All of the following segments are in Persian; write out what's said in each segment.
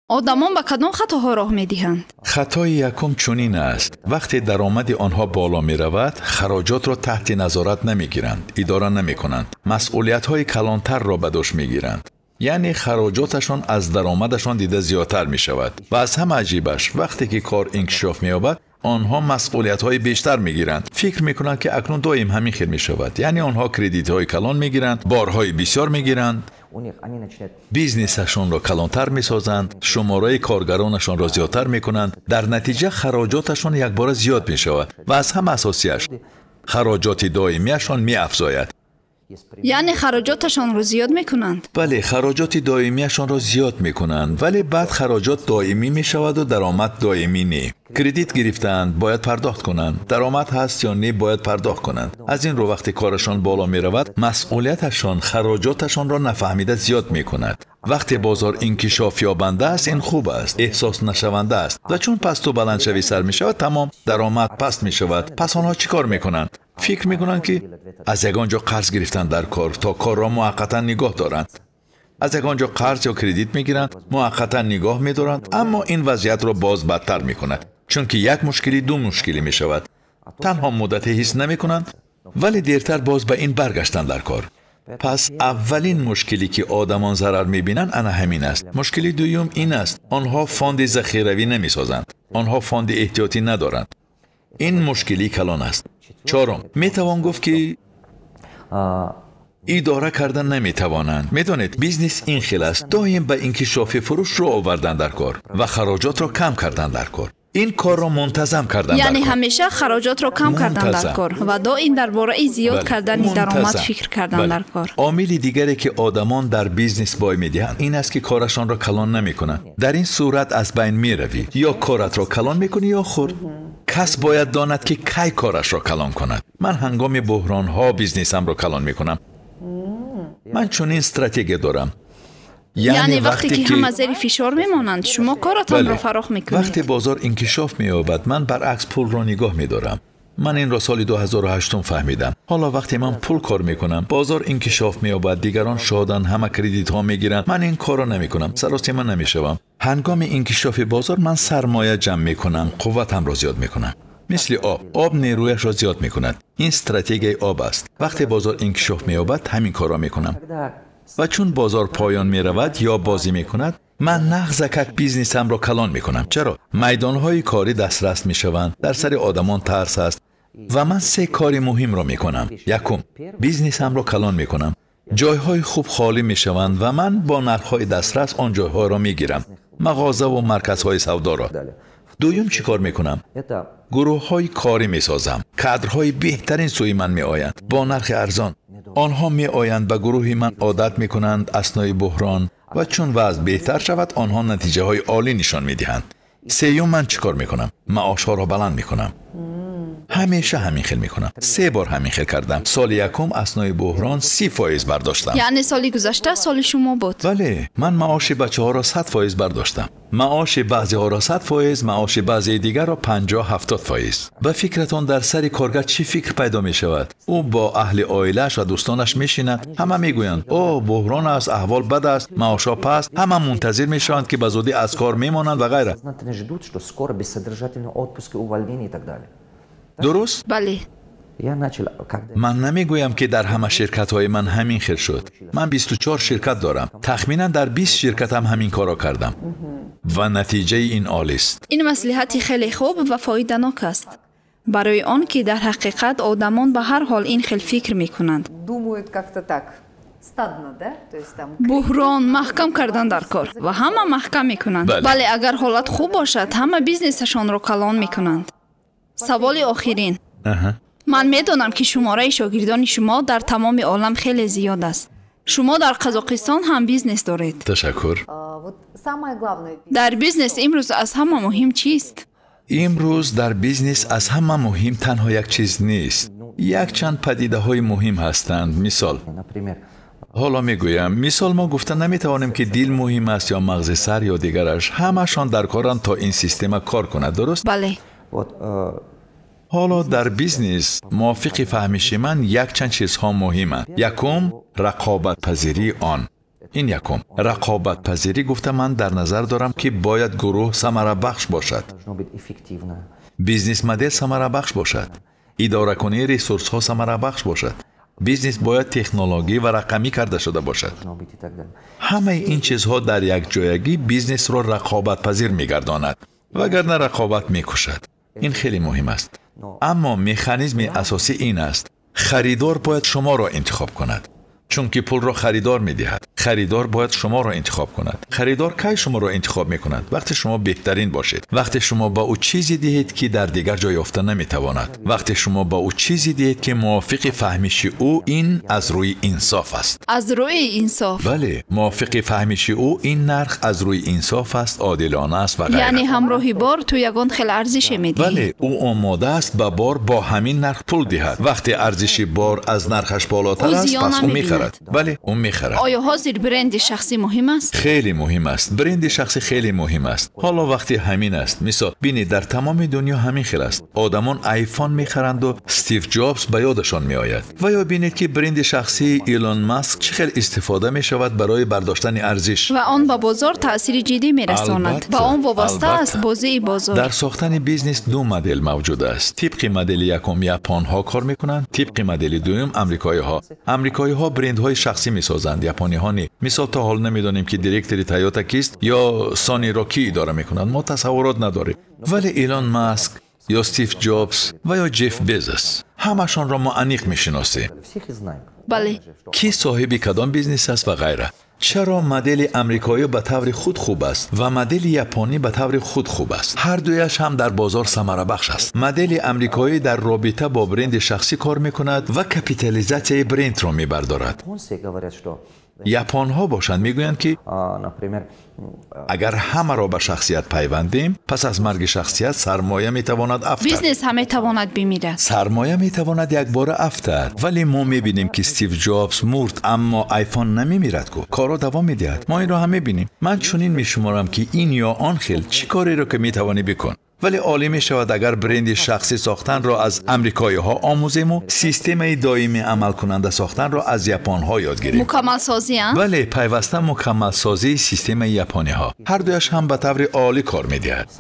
одамон ба кадом хатоҳо роҳ медиҳанд? خطای یکم چنین است: وقتی درآمد آنها بالا می رود، خراجات را تحت نظارت نمی گیرند، اداره نمی کنند، مسئولیت های کلانتر را به دوش می گیرند. یعنی خراجاتشان از درآمدشان دیده زیادتر می شود. و از هم عجیبش وقتی که کار انکشاف می یابد، آنها مسئولیت های بیشتر می گیرند. فکر می کنند که اکنون دائم همین خیر می شود. یعنی آنها کردیت های کلان می گیرند، بارهای بسیار می گیرند، بیزنسشان را کلانتر می سازند، شماره کارگرانشان را زیادتر می کنند. در نتیجه خراجاتشان یک بار زیاد می شود و از هم اساسیش خراجات دائمیشان می افزاید. یعنی خراجاتشان رو زیاد میکنند؟ بله، خراجات دائمیشان را زیاد میکنند، ولی بعد خراجات دائمی می شود و درآمد دائمی نی. کردیت گرفتند، باید پرداخت کنند. درآمد هست یا نی، باید پرداخت کنند. از این رو وقتی کارشان بالا می رود، مسئولیتشان خراجاتشان را نفهمیده زیاد می کند. وقتی بازار انکشاف یابنده است، این خوب است، احساس نشونده است. و چون پست و بلند شوی سر می شود، تمام درآمد پست می شود. پس آنها چیکار می کنند؟ فکر می کنند که از یگانجا قرض گرفتن در کار تا کار را موقتا نگاه دارند. از یگانجا قرض یا کردیت می گیرند، موقتا نگاه می دارند، اما این وضعیت را باز بدتر می کند. چون که یک مشکلی دو مشکلی می شود. تنها مدت حس نمی کنند، ولی دیرتر باز به این برگشتن در کار. پس اولین مشکلی که آدمان ضرر می بینند انا همین است. مشکلی دوم این است: آنها فاند ذخیروی نمی سازند. آنها فاند احتیاطی ندارند. این مشکلی کلان است. چهارم، می توان گفت که اداره کردن نمی توانند. می دانید بیزنس این خیل است: دائم به انکشاف فروش رو آوردن در کار و خراجات را کم کردن در کار. این کار را منتظم کردن یعنی در کار. همیشه خراجات را کم کردن در کار و دائم درباره زیاد کردن درآمد فکر کردن در کار. عامل دیگری که آدمان در بیزنس بای میدهند این است که کارشان را کلان نمی کنند. در این صورت از بین می روی. یا کارت را کلان میکنی یا خرد. کس باید داند که کی کارش را کلان کند. من هنگام بحران ها بیزنسم را کلان میکنم. من چنین استراتژی دارم. یعنی وقتی که همه زیر فشار میمانند، شما کارتان را فراخ میکنید. وقتی بازار انکشاف مییابد، من برعکس پول را نگاه میدارم. من این را سال 2008 فهمیدم. حالا وقتی من پول کار میکنم، بازار انکشاف مییابد، دیگران شادن، همه کردیت ها میگیرند، من این کار را نمیکنم، سراسیمه نمیشوم. هنگام انکشاف بازار من سرمایه جمع میکنم، قوتم را زیاد میکنم. مثل آب نیرویش را زیاد میکند. این استراتژی آب است. وقتی بازار انکشاف مییابد، همین کار را میکنم. و چون بازار پایان می رود یا بازی می کند، من نغزکک بیزنسم را کلان می کنم. چرا؟ میدانهای کاری دسترس می شوند، در سر آدمان ترس است و من 3 کار مهم را می کنم. یکم، بیزنسم را کلان می کنم. جایهای خوب خالی می شوند و من با نرخهای دسترس آن جایها را می گیرم، مغازه و مرکزهای سودا را. دوم چی کار می کنم؟ گروه های کاری می سازم. کادرهای بهترین سوی من می آیند با نرخ ارزان. آنها می آیند به گروه من، عادت می کنند اثنای بحران و چون وضع بهتر شود آنها نتیجه های عالی نشان می دهند. سوم من چیکار می کنم؟ معاش ها را بلند می کنم. همیشه همین خیل می کنم. 3 بار همین خیل کردم. سال یکم اثنای بحران 30% برداشتم. یعنی سالی گذشته سال شما بود؟ بله، من معاش بچه ها را 100% برداشتم. معاش بعضی ها را 100%، معاش بعضی دیگر را 50-70%. به فکرتان در سر کارگر چی فکر پیدا می شود؟ او با اهل عائلش و دوستانش می شیند، همه می گویند اوه بحران است، احوال بد است، معاش ها پست، همه منتظر می شوند که بزودی از کار می مانند و غیره. درست؟ بله. من نمیگویم که در همه شرکت های من همین خیر شد. من 24 شرکت دارم. تخمینا در 20 شرکت هم همین کارا کردم و نتیجه این عالی است. این مصلحتی خیلی خوب و فایده‌ناک است. برای آن که در حقیقت آدمان به هر حال این خیلی فکر میکنند. بحران محکم کردن در کار و همه محکم میکنند. بله اگر حالت خوب باشد همه بیزنسشان را کلان میکنند. سوال آخرین. من میدانم که شماره شاگردان شما در تمام عالم خیلی زیاد است. شما در قزاقستان هم بیزنس دارید. تشکر. در بیزنس امروز از همه مهم چیست؟ امروز در بیزنس از همه مهم تنها یک چیز نیست. یک چند پدیده های مهم هستند. مثال حالا میگویم، مثال ما گفتن نمیتوانیم که دیل مهم است یا مغز سر یا دیگرش، همشان در کارند تا این سیستم کار کند. درست؟ بله. حالا در بیزنس موافق فهمیش من یک چند چیزها مهمند. یکم، رقابت پذیری آن. این یکم. رقابت پذیری گفته من در نظر دارم که باید گروه ثمره بخش باشد. بیزنس مدل ثمره بخش باشد. اداره کنی ریسورس ها ثمره بخش باشد. بیزنس باید تکنولوژی و رقمی کرده شده باشد. همه این چیزها در یک جایگی بیزنس را رقابت پذیر می‌گرداند وگرنه رقابت می‌کشد. این خیلی مهم است. اما مکانیزم اساسی این است: خریدار باید شما را انتخاب کند. چون که پول را خریدار می‌دهد. خریدار باید شما را انتخاب کند. خریدار کی شما را انتخاب می‌کند؟ وقتی شما بهترین باشید. وقتی شما با او چیزی دهید که در دیگر جای یافته نمی‌تواند. وقتی شما با او چیزی دهید که موافق فهمیش او، این از روی انصاف است. از روی انصاف. بله، موافق فهمیش او این نرخ از روی انصاف است، عادلانه است و غیره. یعنی همراهی بار تو یگان خیلی ارزش می‌دهی. بله، او آماده است به بار با همین نرخ پول دهد. وقتی ارزش بار از نرخش بالاتر است، پس او می‌خرد. بله، اون می‌خرد. آیا حاضر برند شخصی مهم است؟ خیلی مهم است. برند شخصی خیلی مهم است. حالا وقتی همین است، مثلا ببینید در تمام دنیا همین خیلی است. آدمان آیفون می‌خرند و استیو جابز به یادشان میآید. و یا ببینید که برند شخصی ایلان ماسک چقدر استفاده می‌شود برای برداشتن ارزش و آن به بازار تأثیر جدی می‌رساند. با آن وابسته است بازی بازار. در ساختن بیزنس دو مدل موجود است. طبق مدل یکم ژاپن‌ها کار می‌کنند، طبق مدل دوم آمریکایی‌ها. آمریکایی‌ها برندهای شخصی می‌سازند، ژاپنی‌ها نه. مثلا تا حال نمی‌دانیم که دیرکتوری تویوتا کیست یا سانی را کی اداره می‌کنند. ما تصورات نداریم. ولی ایلان ماسک یا استیو جابز و یا جف بیزوس همشان را ما عمیق می‌شناسیم. بله. کی صاحب کدام بیزنس است و غیره. چرا مدل آمریکایی به طور خود خوب است و مدل ژاپنی به طور خود خوب است؟ هر دویش هم در بازار ثمره بخش است. مدل آمریکایی در رابطه با برند شخصی کار می‌کند و کپیتالیزاسیون برند را می‌بردارد. ژاپن‌ها باشند میگویند که اگر همه را به شخصیت پیوندیم، پس از مرگ شخصیت سرمایه میتواند افتد. بیزنس هم میتواند بمیرد. سرمایه میتواند یک بار افتد. ولی ما میبینیم که استیو جابز مرد اما آیفون نمیمیرد کو. کارا دوام میدهد. ما این را هم میبینیم. من چنین میشمارم که این یا آن خیل چی کاری را که میتوانی بکن. ولی عالی می شود اگر برند شخصی ساختن را از آمریکایی ها آموزیم و سیستم دائمی عمل کننده ساختن را از ژاپن ها یاد گیریم. مکمل سازی ها؟ بله، پیوسته مکمل سازی سیستم ژاپنی ها. هر دویش هم به طور عالی کار می‌دهد.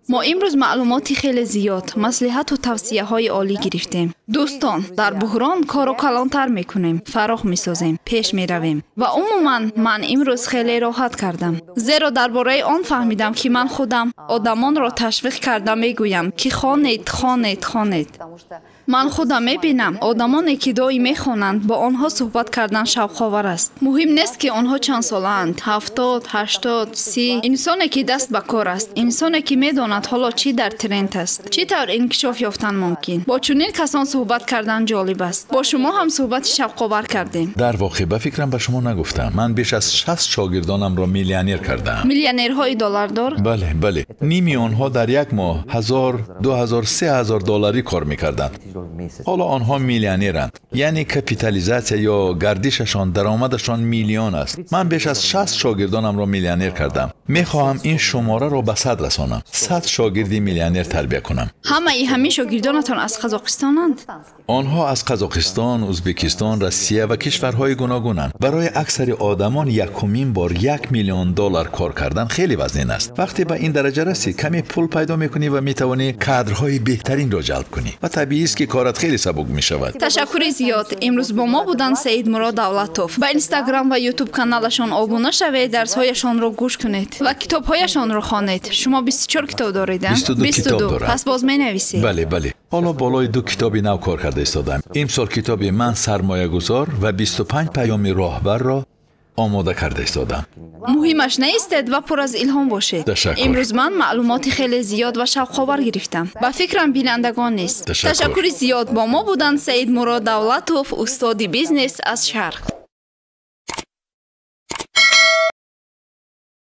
ما امروز معلوماتی خیلی زیاد، مصلحت و توصیه های عالی گرفتیم. دوستان، در بحران کارو کلانتر میکنیم، فراخ میسازیم، پیش میرویم و عموما من امروز خیلی راحت کردم. زیرا درباره آن فهمیدم که من خودم آدمان را تشویق کردم میگویم که خوانید. من خودم میبینم آدمانی که دائم میخوانند با آنها صحبت کردن شوق‌آور است. مهم نیست که آنها چند سالند، 70، 80، 30. انسانی که دست به کار است، انسانی که میداند حالا چی در ترند است، چی طور انکشاف یافتن ممکن. با چنین کسان صحبت کردن جالب است. با شما هم صحبت شوق‌آور کردیم. در واقع به فکرم به شما نگفتم. من بیش از 60 شاگردانم را میلیونر کردم. میلیونرهای دلار؟ بله. نیمی آنها در یک ماه 1000، 2000، 3000 دلاری کار میکردند. حالا آنها میلیونرند. یعنی کپیتالیزاسیون یا گردششان، درآمدشان میلیون است. من بیش از 60 شاگردانم را میلیونر کردم. میخواهم این شماره را به 100 رسانم. 100 شاگرد میلیونر تربیت کنم. همه شاگردانتان از قزاقستانند؟ آنها از قزاقستان، ازبکستان، روسیه و کشورهای گوناگونند. برای اکثر آدمان یکمین بار 1 میلیون دلار کار کردن خیلی وزین است. وقتی به این درجه رسی کمی پول پیدا میکنی و میتوانی کادرهای بهترین را جلب کنی و طبیعی است که کارت خیلی سبک میشود. تشکر زیاد. امروز با ما بودن سعید مراد دولتوف. با اینستاگرام و یوتیوب کانالشان ابونه شوید، درس‌هایشان را گوش کنید و کتاب‌هایشان را خوانید. شما 24 کتاب دارید؟ 22 کتاب دارم. پس باز می‌نویسید؟ بله. حالا بالای 2 کتاب نو کار کرده ایستادم. امسال کتاب من سرمایه‌گذار و 25 پیام راهبر را آماده کرده ایستادم. مهمش نیستید و پر از الهام باشید. امروز من معلوماتی خیلی زیاد و شوق‌آور گرفتم. با فکرم بینندگان نیست. تشکر زیاد. با ما بودن سعید مراد دولتوف، استاد بیزنس از شرق.